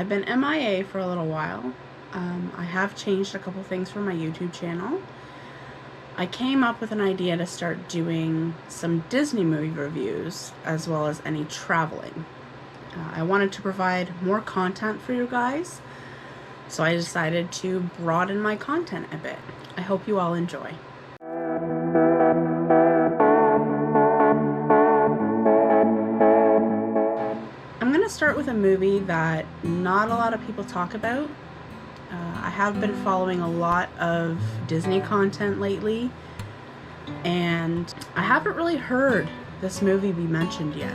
I've been MIA for a little while. I have changed a couple things for my YouTube channel. I came up with an idea to start doing some Disney movie reviews as well as any traveling. I wanted to provide more content for you guys, so I decided to broaden my content a bit. I hope you all enjoy. I'm going to start with a movie that not a lot of people talk about. I have been following a lot of Disney content lately, and I haven't really heard this movie be mentioned yet.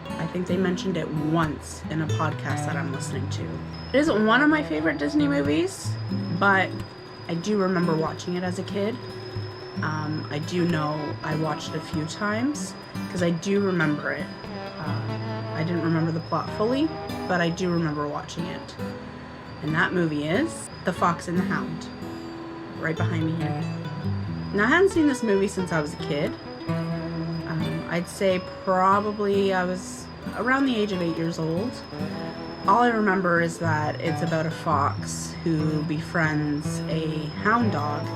I think they mentioned it once in a podcast that I'm listening to. It isn't one of my favorite Disney movies, but I do remember watching it as a kid. I do know I watched it a few times because I do remember it. I didn't remember the plot fully, but I do remember watching it. And that movie is The Fox and the Hound, right behind me here. Now, I hadn't seen this movie since I was a kid. I'd say probably I was around the age of 8 years old. All I remember is that it's about a fox who befriends a hound dog.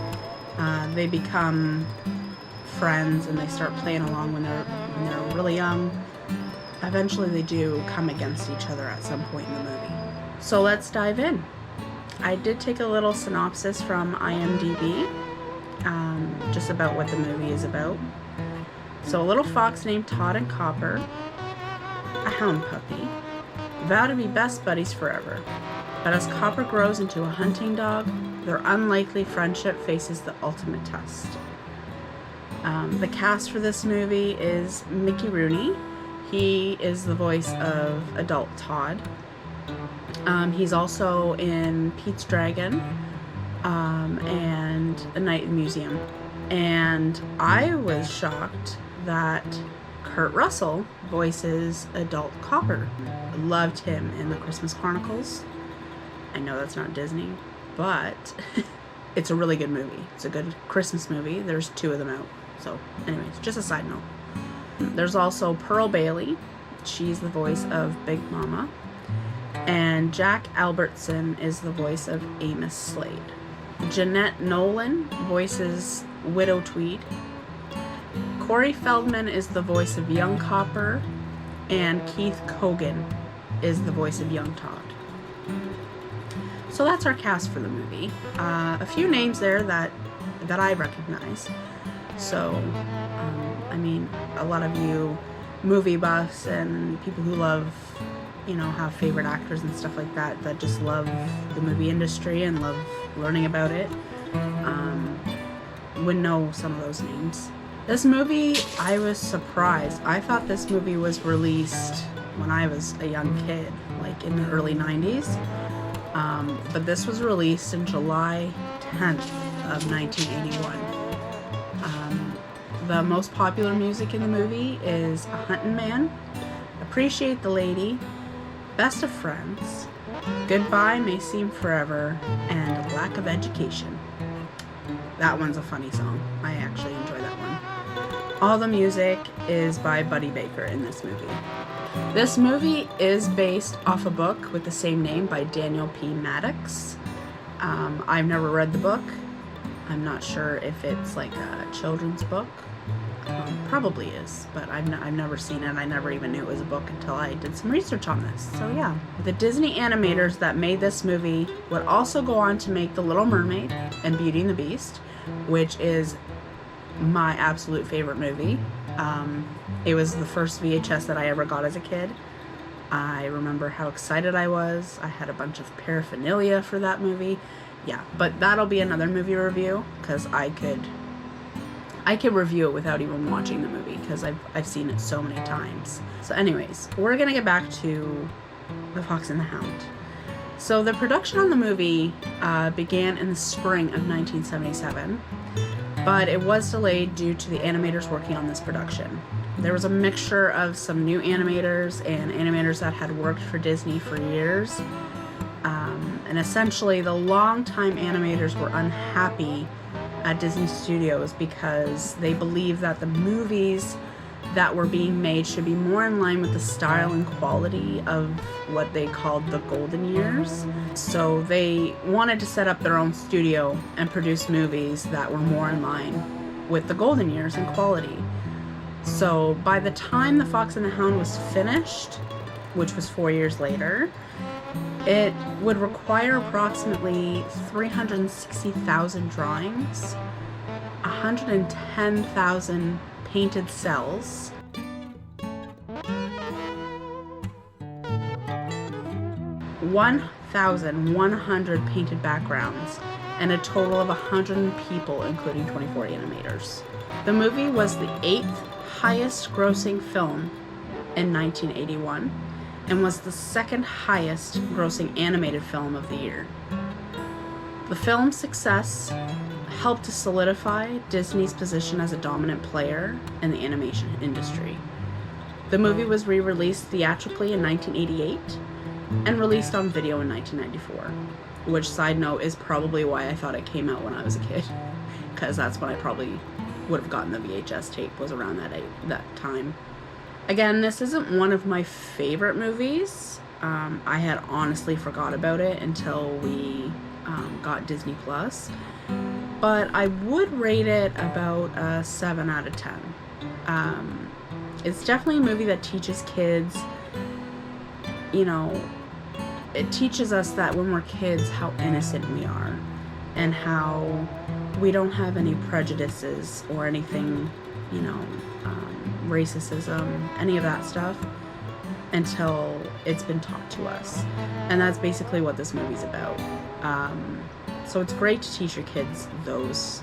They become friends and they start playing along when they're really young. Eventually they do come against each other at some point in the movie. So let's dive in. I did take a little synopsis from IMDb, just about what the movie is about. So a little fox named Todd and Copper, a hound puppy, vow to be best buddies forever. But as Copper grows into a hunting dog, their unlikely friendship faces the ultimate test. The cast for this movie is Mickey Rooney. He is the voice of adult Todd. He's also in Pete's Dragon and A Night in the Museum. And I was shocked that Kurt Russell voices adult Copper. Loved him in The Christmas Chronicles. I know that's not Disney, but it's a really good movie. It's a good Christmas movie. There's 2 of them out. So anyways, just a side note. There's also Pearl Bailey. She's the voice of Big Mama. And Jack Albertson is the voice of Amos Slade. Jeanette Nolan voices Widow Tweed. Corey Feldman is the voice of Young Copper. And Keith Cogan is the voice of Young Todd. So that's our cast for the movie. A few names there that I recognize. So, I mean, a lot of you movie buffs and people who love, have favorite actors and stuff like that just love the movie industry and love learning about it, would know some of those names. This movie, I was surprised. I thought this movie was released when I was a young kid, like in the early 90s. But this was released in July 10th of 1981. The most popular music in the movie is A Huntin' Man, Appreciate the Lady, Best of Friends, Goodbye May Seem Forever, and Lack of Education. That one's a funny song. I actually enjoy that one. All the music is by Buddy Baker in this movie. This movie is based off a book with the same name by Daniel P. Maddox. I've never read the book. I'm not sure if it's like a children's book. Probably is, but I've never seen it. I never even knew it was a book until I did some research on this. So yeah. The Disney animators that made this movie would also go on to make The Little Mermaid and Beauty and the Beast, which is my absolute favorite movie. It was the first VHS that I ever got as a kid. I remember how excited I was. I had a bunch of paraphernalia for that movie. Yeah, but that'll be another movie review, because I could review it without even watching the movie, because I've seen it so many times. So anyways, we're gonna get back to The Fox and the Hound. So the production on the movie began in the spring of 1977, but it was delayed due to the animators working on this production. There was a mixture of some new animators and animators that had worked for Disney for years. And essentially the longtime animators were unhappy at Disney Studios because they believed that the movies that were being made should be more in line with the style and quality of what they called the golden years. So they wanted to set up their own studio and produce movies that were more in line with the golden years in quality. So by the time The Fox and the Hound was finished, which was 4 years later, it would require approximately 360,000 drawings, 110,000 painted cells, 1,100 painted backgrounds, and a total of 100 people, including 24 animators. The movie was the 8th highest grossing film in 1981 and was the 2nd highest grossing animated film of the year. The film's success helped to solidify Disney's position as a dominant player in the animation industry. The movie was re-released theatrically in 1988 and released on video in 1994, which, side note, is probably why I thought it came out when I was a kid, because that's when I probably would have gotten the VHS tape, was around that time. Again, this isn't one of my favorite movies. I had honestly forgot about it until we got Disney Plus. But I would rate it about a 7 out of 10. It's definitely a movie that teaches kids, it teaches us that when we're kids how innocent we are and how we don't have any prejudices or anything, racism, any of that stuff, until it's been taught to us. And that's basically what this movie's about. So it's great to teach your kids those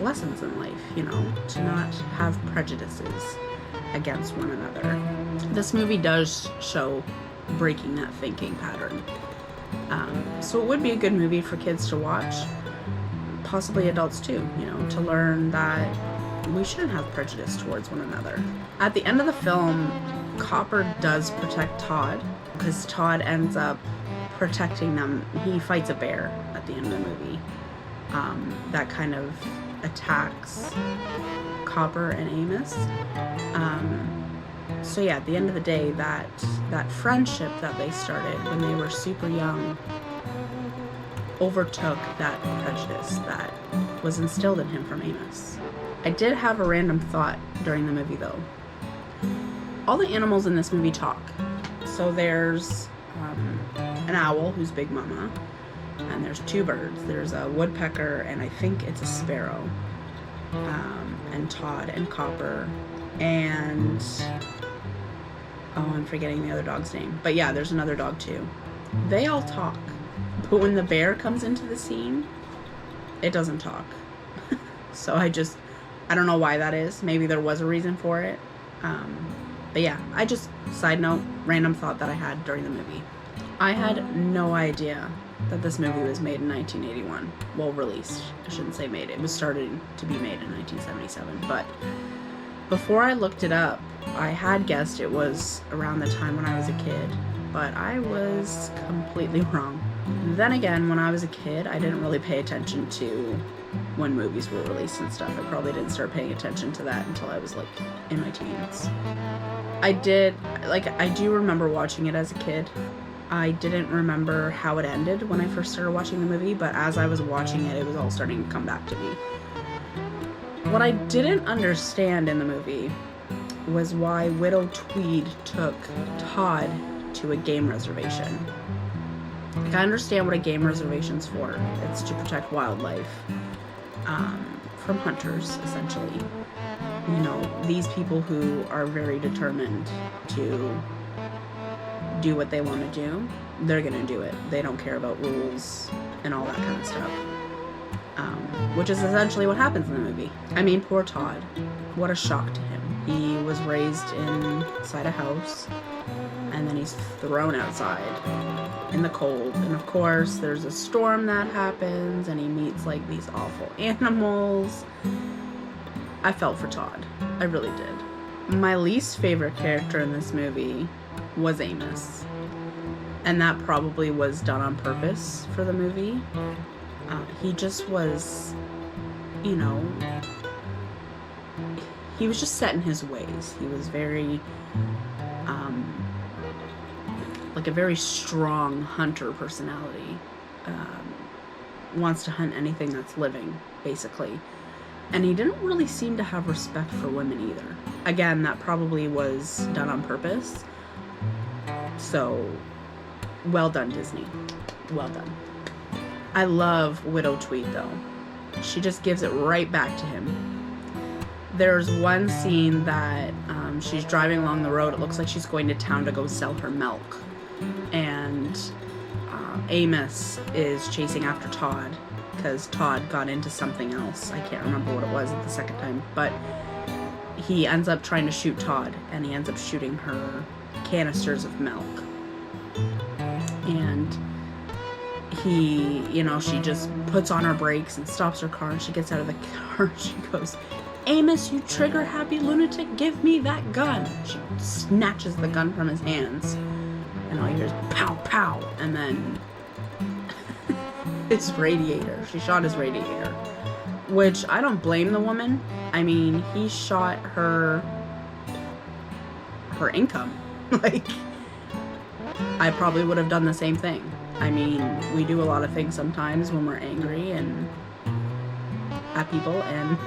lessons in life, to not have prejudices against one another. This movie does show breaking that thinking pattern. So it would be a good movie for kids to watch, possibly adults too, to learn that we shouldn't have prejudice towards one another. At the end of the film, Copper does protect Todd, because Todd ends up protecting them. He fights a bear at the end of the movie that kind of attacks Copper and Amos. So yeah, at the end of the day, that friendship that they started when they were super young overtook that prejudice that was instilled in him from Amos. I did have a random thought during the movie though. All the animals in this movie talk. So there's an owl who's Big Mama, and there's 2 birds. There's a woodpecker and I think it's a sparrow, and Todd and Copper, and I'm forgetting the other dog's name, but yeah, there's another dog too. They all talk, but when the bear comes into the scene, it doesn't talk. So I don't know why that is. Maybe there was a reason for it. But yeah, side note, random thought that I had during the movie. I had no idea that this movie was made in 1981. Well, released. I shouldn't say made. It was starting to be made in 1977. But before I looked it up, I had guessed it was around the time when I was a kid. But I was completely wrong. Then again, when I was a kid, I didn't really pay attention to when movies were released and stuff. I probably didn't start paying attention to that until I was in my teens. I do remember watching it as a kid. I didn't remember how it ended when I first started watching the movie, but as I was watching it, it was all starting to come back to me. What I didn't understand in the movie was why Widow Tweed took Todd to a game reservation. I understand what a game reservation's for. It's to protect wildlife from hunters, essentially. These people who are very determined to do what they want to do, they're going to do it. They don't care about rules and all that kind of stuff. Which is essentially what happens in the movie. I mean, poor Todd. What a shock to him. He was raised inside a house, and then he's thrown outside in the cold. And of course, there's a storm that happens, and he meets these awful animals. I felt for Todd. I really did. My least favorite character in this movie was Amos. And that probably was done on purpose for the movie. He just was, he was just set in his ways. He was very, like a very strong hunter personality. Wants to hunt anything that's living, basically. And he didn't really seem to have respect for women either. Again, that probably was done on purpose. So, well done, Disney. Well done. I love Widow Tweed, though. She just gives it right back to him. There's one scene that she's driving along the road. It looks like she's going to town to go sell her milk. And Amos is chasing after Todd because Todd got into something else. I can't remember what it was the second time, but he ends up trying to shoot Todd, and he ends up shooting her canisters of milk. And he, you know, she just puts on her brakes and stops her car, and she gets out of the car and she goes, "Amos, you trigger-happy lunatic, give me that gun." She snatches the gun from his hands, and all you hear is pow, pow, and then his radiator. She shot his radiator, which I don't blame the woman. I mean, he shot her income. Like, I probably would have done the same thing. I mean, we do a lot of things sometimes when we're angry and at people, and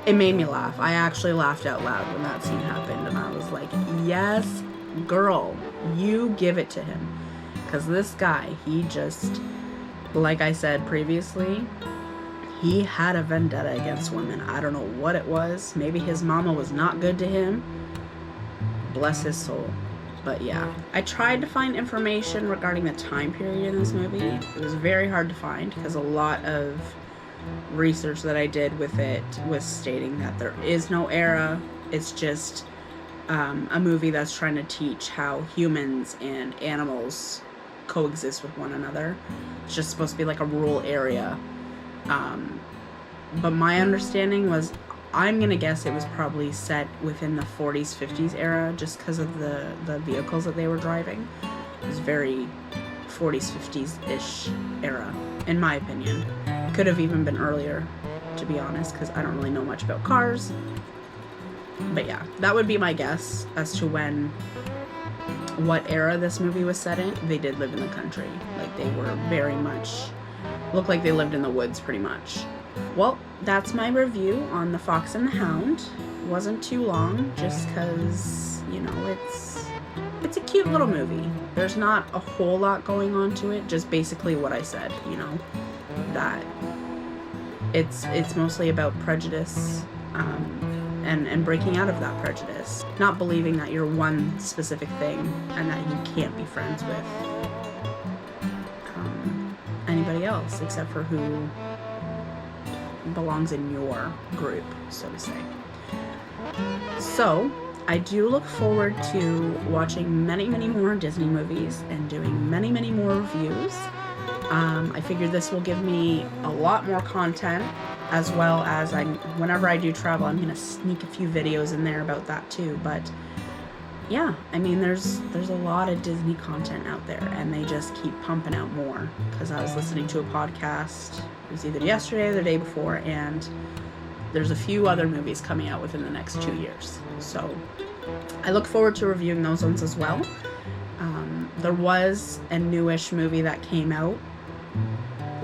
it made me laugh. I actually laughed out loud when that scene happened, and I was like, yes, girl, you give it to him. Because this guy, he just, like I said previously, he had a vendetta against women. I don't know what it was. Maybe his mama was not good to him. Bless his soul. But yeah, I tried to find information regarding the time period in this movie. It was very hard to find because a lot of research that I did with it was stating that there is no era. It's just a movie that's trying to teach how humans and animals coexist with one another. It's just supposed to be like a rural area. But my understanding was, I'm gonna guess it was probably set within the 40s, 50s era, just because of the vehicles that they were driving. It was very 40s, 50s-ish era, in my opinion. Could have even been earlier, to be honest, because I don't really know much about cars. But yeah, that would be my guess as to what era this movie was set in. They did live in the country. Like, they were very much, looked like they lived in the woods pretty much. Well, that's my review on The Fox and the Hound. It wasn't too long, just because, you know, it's a cute little movie. There's not a whole lot going on to it, just basically what I said, you know, that it's mostly about prejudice, and breaking out of that prejudice. Not believing that you're one specific thing and that you can't be friends with anybody else except for who belongs in your group, so to say. So, I do look forward to watching many, many more Disney movies and doing many, many more reviews. I figured this will give me a lot more content, as well as whenever I do travel, I'm gonna sneak a few videos in there about that too. But yeah, I mean, there's a lot of Disney content out there, and they just keep pumping out more. Because I was listening to a podcast, it was either yesterday or the day before, and there's a few other movies coming out within the next 2 years. So I look forward to reviewing those ones as well. There was a newish movie that came out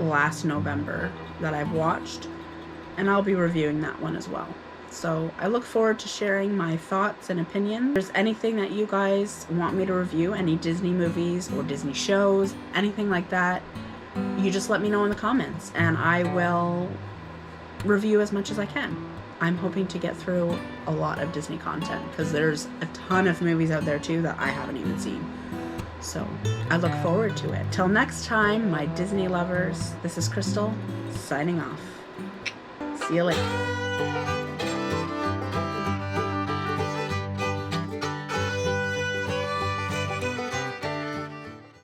last November that I've watched, and I'll be reviewing that one as well. So I look forward to sharing my thoughts and opinions. If there's anything that you guys want me to review, any Disney movies or Disney shows, anything like that, you just let me know in the comments, and I will review as much as I can. I'm hoping to get through a lot of Disney content, because there's a ton of movies out there too that I haven't even seen. So I look forward to it. Till next time, my Disney lovers, this is Crystal, signing off. See you later.